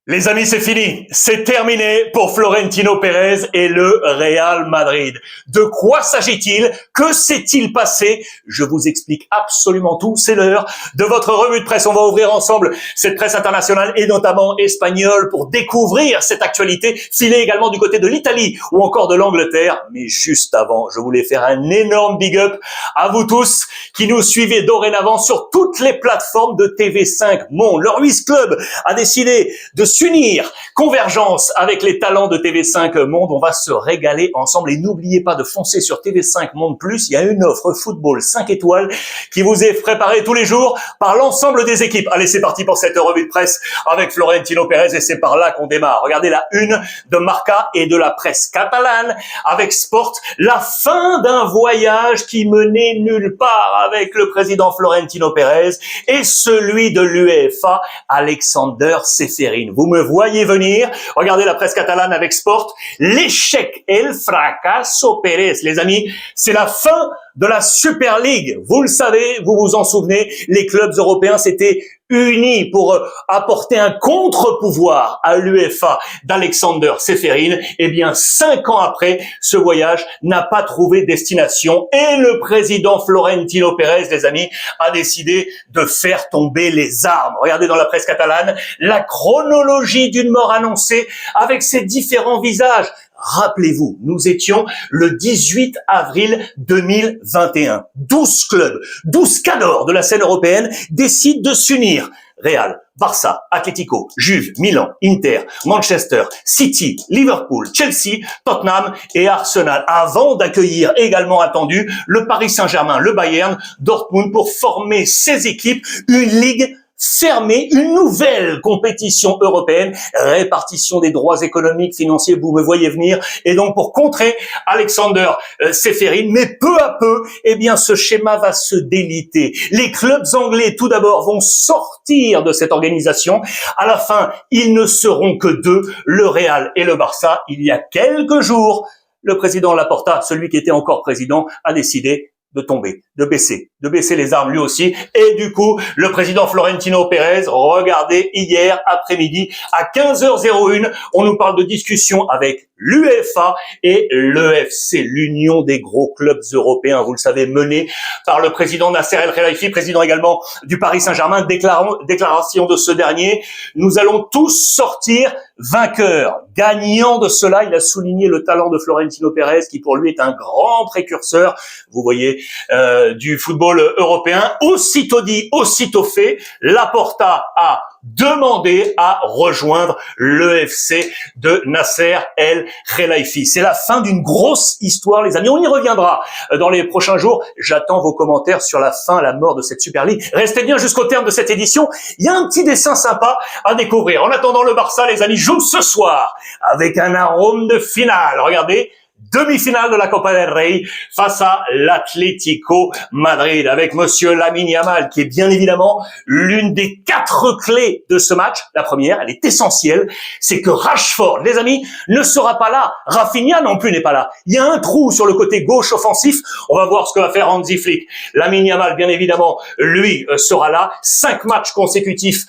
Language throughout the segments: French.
Les amis, c'est fini. C'est terminé pour Florentino Pérez et le Real Madrid. De quoi s'agit-il? Que s'est-il passé? Je vous explique absolument tout. C'est l'heure de votre revue de presse. On va ouvrir ensemble cette presse internationale et notamment espagnole pour découvrir cette actualité, filée également du côté de l'Italie ou encore de l'Angleterre. Mais juste avant, je voulais faire un énorme big up à vous tous qui nous suivez dorénavant sur toutes les plateformes de TV5 Monde. Le Ruiz Club a décidé de s'unir, convergence avec les talents de TV5 Monde. On va se régaler ensemble et n'oubliez pas de foncer sur TV5 Monde Plus. Il y a une offre football 5 étoiles qui vous est préparée tous les jours par l'ensemble des équipes. Allez, c'est parti pour cette revue de presse avec Florentino Pérez et c'est par là qu'on démarre. Regardez la une de Marca et de la presse catalane avec Sport. La fin d'un voyage qui menait nulle part avec le président Florentino Pérez et celui de l'UEFA, Alexander Ceferin. Vous me voyez venir. Regardez la presse catalane avec Sport. L'échec, el fracaso Pérez. Les amis, c'est la fin de la Super League. Vous le savez, vous vous en souvenez, les clubs européens s'étaient unis pour apporter un contre-pouvoir à l'UEFA d'Alexander Ceferin. Eh bien, 5 ans après, ce voyage n'a pas trouvé destination et le président Florentino Pérez, les amis, a décidé de faire tomber les armes. Regardez dans la presse catalane la chronologie d'une mort annoncée avec ses différents visages. Rappelez-vous, nous étions le 18 avril 2021. 12 clubs, 12 cadors de la scène européenne décident de s'unir. Real, Barça, Atlético, Juve, Milan, Inter, Manchester, City, Liverpool, Chelsea, Tottenham et Arsenal. Avant d'accueillir également attendu le Paris Saint-Germain, le Bayern, Dortmund pour former ces équipes une ligue fermer une nouvelle compétition européenne, répartition des droits économiques, financiers, vous me voyez venir, et donc pour contrer Alexander Ceferin, mais peu à peu, eh bien, ce schéma va se déliter. Les clubs anglais, tout d'abord, vont sortir de cette organisation. À la fin, ils ne seront que deux, le Real et le Barça. Il y a quelques jours, le président Laporta, celui qui était encore président, a décidé de tomber, de baisser les armes lui aussi. Et du coup, le président Florentino Pérez, regardez, hier après-midi, à 15h01, on nous parle de discussion avec l'UEFA et l'EFC, l'Union des gros clubs européens, vous le savez, menée par le président Nasser El Khelaifi, président également du Paris Saint-Germain, déclaration de ce dernier, nous allons tous sortir vainqueurs, gagnants de cela. Il a souligné le talent de Florentino Pérez, qui pour lui est un grand précurseur, vous voyez, du football européen. Aussitôt dit, aussitôt fait, Laporta a demandé à rejoindre l'EFC de Nasser El Khelaifi. C'est la fin d'une grosse histoire, les amis. On y reviendra dans les prochains jours. J'attends vos commentaires sur la fin, la mort de cette Super League. Restez bien jusqu'au terme de cette édition. Il y a un petit dessin sympa à découvrir. En attendant, le Barça, les amis, joue ce soir avec un arôme de finale. Regardez. Demi-finale de la Copa del Rey face à l'Atlético Madrid avec monsieur Lamine Yamal qui est bien évidemment l'une des 4 clés de ce match. La première, elle est essentielle, c'est que Rashford, les amis, ne sera pas là. Rafinha non plus n'est pas là. Il y a un trou sur le côté gauche offensif. On va voir ce que va faire Hansi Flick. Lamine Yamal, bien évidemment, lui sera là. 5 matchs consécutifs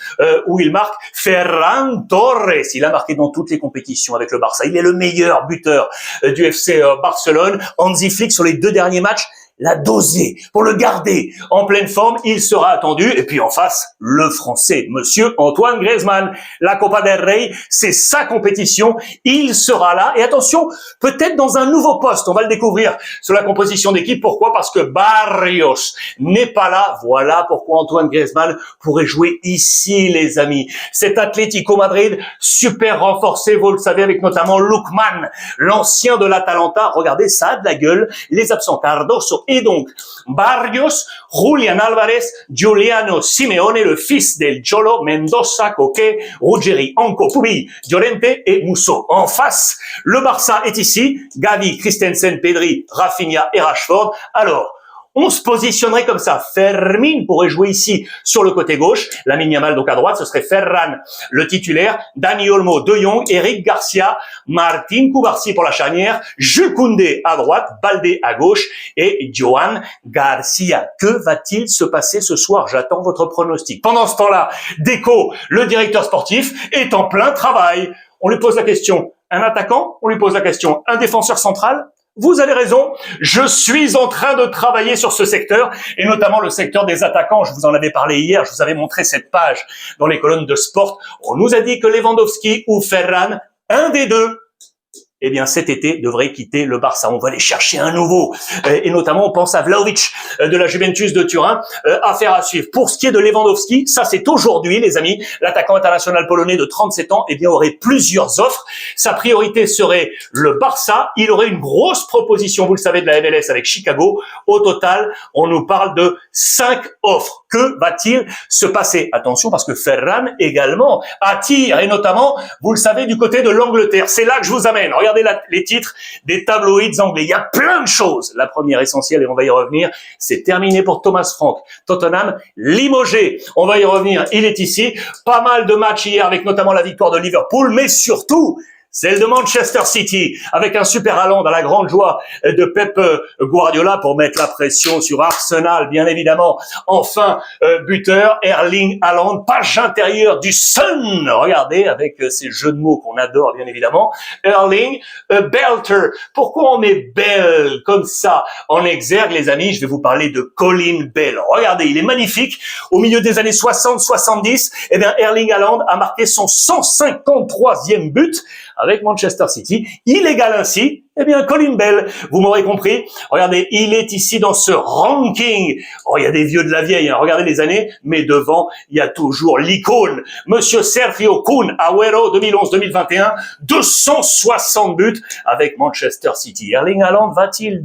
où il marque. Ferran Torres, il a marqué dans toutes les compétitions avec le Barça. Il est le meilleur buteur du FC Barcelone. Hansi Flick sur les 2 derniers matchs l'a dosé pour le garder en pleine forme. Il sera attendu. Et puis en face, le Français, monsieur Antoine Griezmann. La Copa del Rey, c'est sa compétition. Il sera là. Et attention, peut-être dans un nouveau poste. On va le découvrir sur la composition d'équipe. Pourquoi? Parce que Barrios n'est pas là. Voilà pourquoi Antoine Griezmann pourrait jouer ici, les amis. Cet Atlético Madrid, super renforcé, vous le savez, avec notamment Lookman, l'ancien de l'Atalanta. Regardez, ça a de la gueule. Les absents, Cardoso et donc Barrios, Julián Álvarez, Giuliano Simeone, le fils del Cholo, Mendoza, Coque, Ruggeri, Anco, Pubi, Llorente et Musso. En face, le Barça est ici, Gavi, Christensen, Pedri, Rafinha et Rashford. Alors, on se positionnerait comme ça. Fermin pourrait jouer ici sur le côté gauche. Lamine Yamal donc à droite, ce serait Ferran, le titulaire, Dani Olmo, De Jong, Eric Garcia, Martin Cubarsí pour la charnière, Jules Koundé à droite, Baldé à gauche et Johan Garcia. Que va-t-il se passer ce soir? J'attends votre pronostic. Pendant ce temps-là, Deco, le directeur sportif, est en plein travail. On lui pose la question, un attaquant? On lui pose la question, un défenseur central? Vous avez raison, je suis en train de travailler sur ce secteur, et notamment le secteur des attaquants. Je vous en avais parlé hier, je vous avais montré cette page dans les colonnes de sport. On nous a dit que Lewandowski ou Ferran, un des deux, eh bien cet été devrait quitter le Barça. On va aller chercher un nouveau, et notamment on pense à Vlahovic de la Juventus de Turin, affaire à suivre. Pour ce qui est de Lewandowski, ça c'est aujourd'hui les amis, l'attaquant international polonais de 37 ans, eh bien aurait plusieurs offres. Sa priorité serait le Barça, il aurait une grosse proposition, vous le savez, de la MLS avec Chicago. Au total, on nous parle de 5 offres. Que va-t-il se passer? Attention parce que Ferran également attire, et notamment, vous le savez, du côté de l'Angleterre. C'est là que je vous amène. Regardez les titres des tabloïds anglais. Il y a plein de choses. La première essentielle, et on va y revenir, c'est terminé pour Thomas Frank. Tottenham limogé. On va y revenir. Il est ici. Pas mal de matchs hier avec notamment la victoire de Liverpool, mais surtout celle de Manchester City, avec un super Haaland à la grande joie de Pep Guardiola pour mettre la pression sur Arsenal, bien évidemment. Enfin, buteur, Erling Haaland, page intérieure du Sun. Regardez, avec ces jeux de mots qu'on adore, bien évidemment. Erling Belter. Pourquoi on met Bell comme ça en exergue, les amis? Je vais vous parler de Colin Bell. Regardez, il est magnifique. Au milieu des années 60-70, eh bien, Erling Haaland a marqué son 153e but avec Manchester City. Il égale ainsi, eh bien, Colin Bell. Vous m'aurez compris. Regardez, il est ici dans ce ranking. Oh, il y a des vieux de la vieille, hein. Regardez les années, mais devant, il y a toujours l'icône. Monsieur Sergio Kun Agüero, 2011-2021, 260 buts avec Manchester City. Erling Haaland va-t-il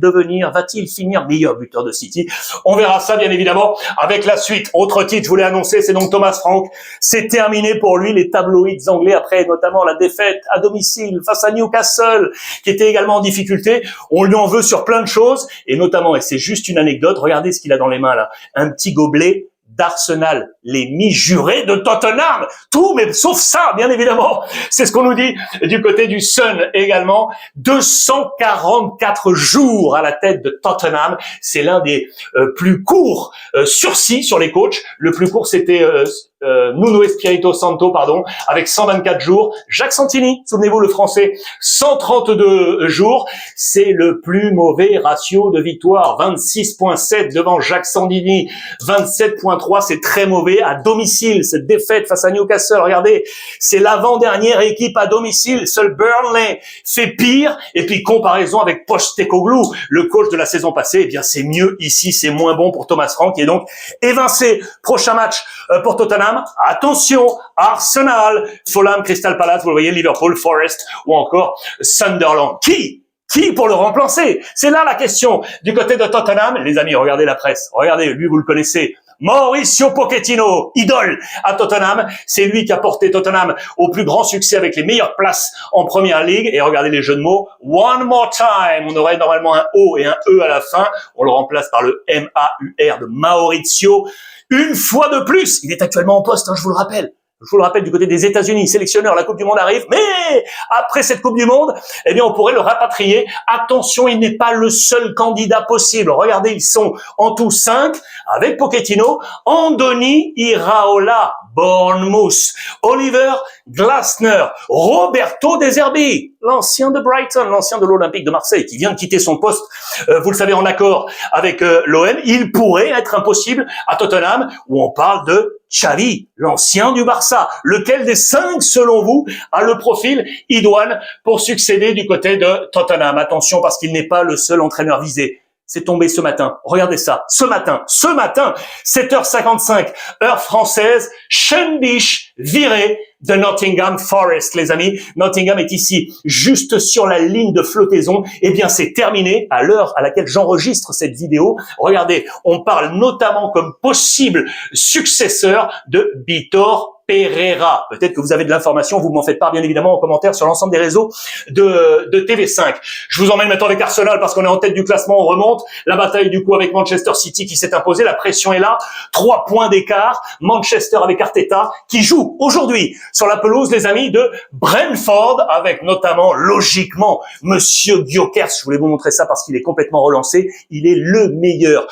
finir meilleur buteur de City? On verra ça, bien évidemment, avec la suite. Autre titre, je vous l'ai annoncé, c'est donc Thomas Frank. C'est terminé pour lui, les tabloïds anglais, après notamment la défaite à domicile face à Newcastle, qui était également en difficulté. On lui en veut sur plein de choses, et notamment, et c'est juste une anecdote, regardez ce qu'il a dans les mains là, un petit gobelet d'Arsenal, les mi-jurés de Tottenham. Tout, mais sauf ça, bien évidemment. C'est ce qu'on nous dit du côté du Sun également. 244 jours à la tête de Tottenham. C'est l'un des plus courts sursis sur les coachs. Le plus court, c'était Nuno Espirito Santo, avec 124 jours. Jacques Santini, souvenez-vous le français, 132 jours. C'est le plus mauvais ratio de victoire, 26.7 devant Jacques Santini, 27.3, c'est très mauvais à domicile. Cette défaite face à Newcastle, regardez, c'est l'avant-dernière équipe à domicile. Seul Burnley fait pire. Et puis comparaison avec Postecoglou, le coach de la saison passée, eh bien c'est mieux ici, c'est moins bon pour Thomas Frank, qui est donc évincé. Prochain match pour Tottenham. Attention, Arsenal, Fulham, Crystal Palace, vous le voyez, Liverpool, Forest ou encore Sunderland. Qui pour le remplacer? C'est là la question. Du côté de Tottenham, les amis, regardez la presse. Regardez, lui, vous le connaissez. Mauricio Pochettino, idole à Tottenham. C'est lui qui a porté Tottenham au plus grand succès avec les meilleures places en Première Ligue. Et regardez les jeux de mots. One more time. On aurait normalement un O et un E à la fin. On le remplace par le M-A-U-R de Maurizio. Une fois de plus. Il est actuellement en poste, je vous le rappelle. Je vous le rappelle, du côté des États-Unis, sélectionneur, la Coupe du Monde arrive, mais après cette Coupe du Monde, eh bien, on pourrait le rapatrier. Attention, il n'est pas le seul candidat possible. Regardez, ils sont en tout 5 avec Pochettino, Andoni Iraola, Bournemouth, Oliver Glasner, Roberto De Zerbi, l'ancien de Brighton, l'ancien de l'Olympique de Marseille, qui vient de quitter son poste, vous le savez, en accord avec l'OM. Il pourrait être impossible à Tottenham, où on parle de Xavi, l'ancien du Barça. Lequel des 5, selon vous, a le profil idoine pour succéder du côté de Tottenham? Attention, parce qu'il n'est pas le seul entraîneur visé. C'est tombé ce matin. Regardez ça. Ce matin, 7h55, heure française, Sean Dyche viré de Nottingham Forest, les amis. Nottingham est ici, juste sur la ligne de flottaison. Eh bien, c'est terminé à l'heure à laquelle j'enregistre cette vidéo. Regardez, on parle notamment comme possible successeur de Vitor Pereira. Peut-être que vous avez de l'information, vous m'en faites part bien évidemment en commentaire sur l'ensemble des réseaux de TV5. Je vous emmène maintenant avec Arsenal parce qu'on est en tête du classement, on remonte. La bataille du coup avec Manchester City qui s'est imposée, la pression est là. 3 points d'écart. Manchester avec Arteta qui joue aujourd'hui sur la pelouse, les amis, de Brentford avec notamment, logiquement, Monsieur Gyökeres. Je voulais vous montrer ça parce qu'il est complètement relancé. Il est le meilleur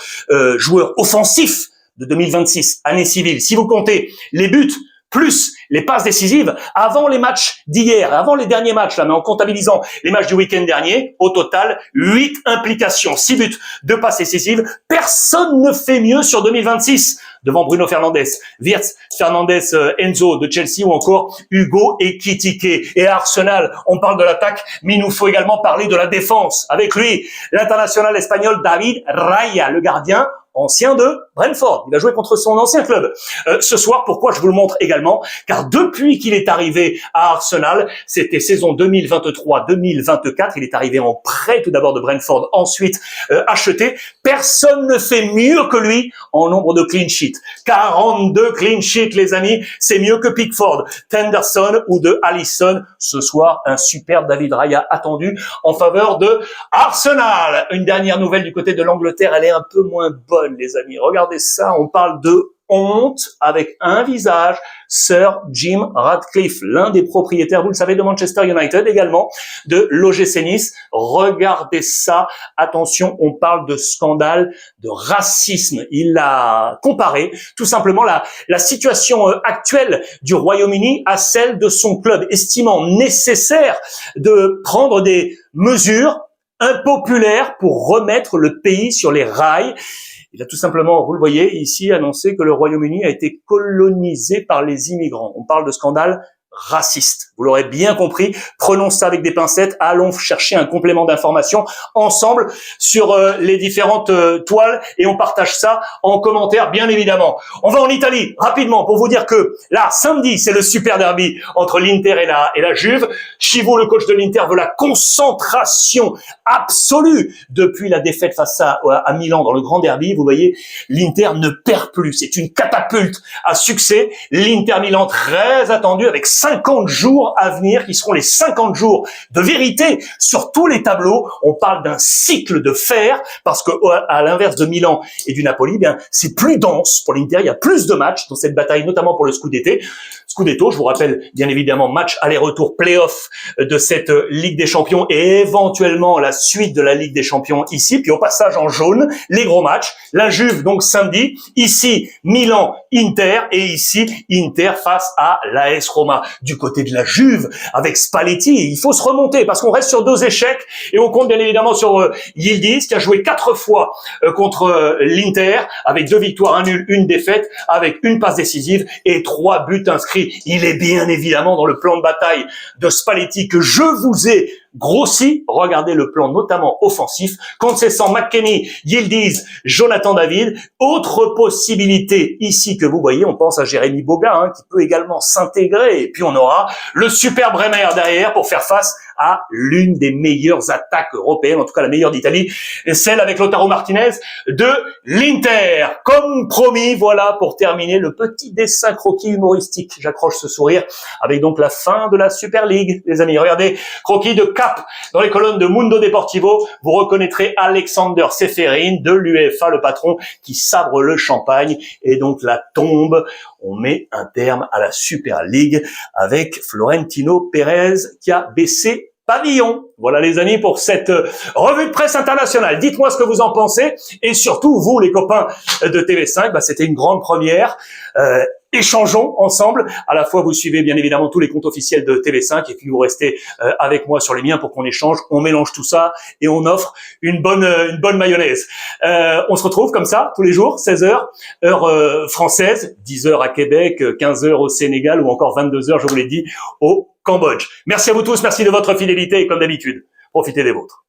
joueur offensif de 2026, année civile. Si vous comptez les buts plus les passes décisives avant les matchs d'hier, avant les derniers matchs, là, mais en comptabilisant les matchs du week-end dernier, au total, 8 implications, 6 buts, 2 passes décisives. Personne ne fait mieux sur 2026 devant Bruno Fernandes, Wirtz, Fernandes, Enzo de Chelsea ou encore Hugo Ekitike. Et à Arsenal, on parle de l'attaque, mais il nous faut également parler de la défense. Avec lui, l'international espagnol David Raya, le gardien ancien de Brentford. Il va jouer contre son ancien club. Ce soir, pourquoi je vous le montre également? Car depuis qu'il est arrivé à Arsenal, c'était saison 2023-2024, il est arrivé en prêt tout d'abord de Brentford, ensuite acheté. Personne ne fait mieux que lui en nombre de clean sheets. 42 clean sheets, les amis, c'est mieux que Pickford, Henderson ou de Alisson. Ce soir, un super David Raya attendu en faveur de Arsenal. Une dernière nouvelle du côté de l'Angleterre, elle est un peu moins bonne, les amis. Regardez ça, on parle de honte avec un visage, Sir Jim Ratcliffe, l'un des propriétaires, vous le savez, de Manchester United, également de l'OGC Nice. Regardez ça, attention, on parle de scandale de racisme. Il a comparé tout simplement la situation actuelle du Royaume-Uni à celle de son club, estimant nécessaire de prendre des mesures impopulaires pour remettre le pays sur les rails. Il a tout simplement, vous le voyez ici, annoncé que le Royaume-Uni a été colonisé par les immigrants. On parle de scandale raciste. Vous l'aurez bien compris. Prenons ça avec des pincettes. Allons chercher un complément d'information ensemble sur les différentes toiles et on partage ça en commentaire, bien évidemment. On va en Italie rapidement pour vous dire que là, samedi, c'est le super derby entre l'Inter et la Juve. Chivo, le coach de l'Inter, veut la concentration absolue depuis la défaite face à Milan dans le grand derby. Vous voyez, l'Inter ne perd plus. C'est une catapulte à succès. L'Inter Milan très attendu avec 50 jours à venir qui seront les 50 jours de vérité sur tous les tableaux. On parle d'un cycle de fer parce que à l'inverse de Milan et du Napoli, eh bien c'est plus dense pour l'Inter. Il y a plus de matchs dans cette bataille, notamment pour le Scudetto. Je vous rappelle bien évidemment match aller-retour play-off de cette Ligue des Champions et éventuellement la suite de la Ligue des Champions ici. Puis au passage en jaune, les gros matchs. La Juve donc samedi, ici Milan-Inter et ici Inter face à l'AS Roma. Du côté de la Juve, avec Spalletti, il faut se remonter parce qu'on reste sur 2 échecs et on compte bien évidemment sur Yildiz qui a joué 4 fois contre l'Inter avec 2 victoires, 1 nul, 1 défaite, avec 1 passe décisive et 3 buts inscrits. Il est bien évidemment dans le plan de bataille de Spalletti que je vous ai grossi. Regardez le plan notamment offensif. Concessant McKennie, Yildiz, Jonathan David. Autre possibilité ici que vous voyez, on pense à Jérémy Boga qui peut également s'intégrer. Et puis on aura le super Bremer derrière pour faire face à l'une des meilleures attaques européennes, en tout cas la meilleure d'Italie, celle avec Lautaro Martinez de l'Inter. Comme promis, voilà pour terminer le petit dessin croquis humoristique. J'accroche ce sourire avec donc la fin de la Super League, les amis. Regardez, croquis de cap dans les colonnes de Mundo Deportivo. Vous reconnaîtrez Alexander Seferin de l'UEFA, le patron qui sabre le champagne et donc la tombe. On met un terme à la Super League avec Florentino Pérez qui a baissé pavillon. Voilà les amis pour cette revue de presse internationale. Dites-moi ce que vous en pensez et surtout vous les copains de TV5, c'était une grande première. Échangeons ensemble. À la fois, vous suivez bien évidemment tous les comptes officiels de TV5 et puis vous restez avec moi sur les miens pour qu'on échange. On mélange tout ça et on offre une bonne mayonnaise. On se retrouve comme ça tous les jours, 16h, heure française, 10h à Québec, 15h au Sénégal ou encore 22h, je vous l'ai dit, au Cambodge. Merci à vous tous, merci de votre fidélité et comme d'habitude, profitez des vôtres.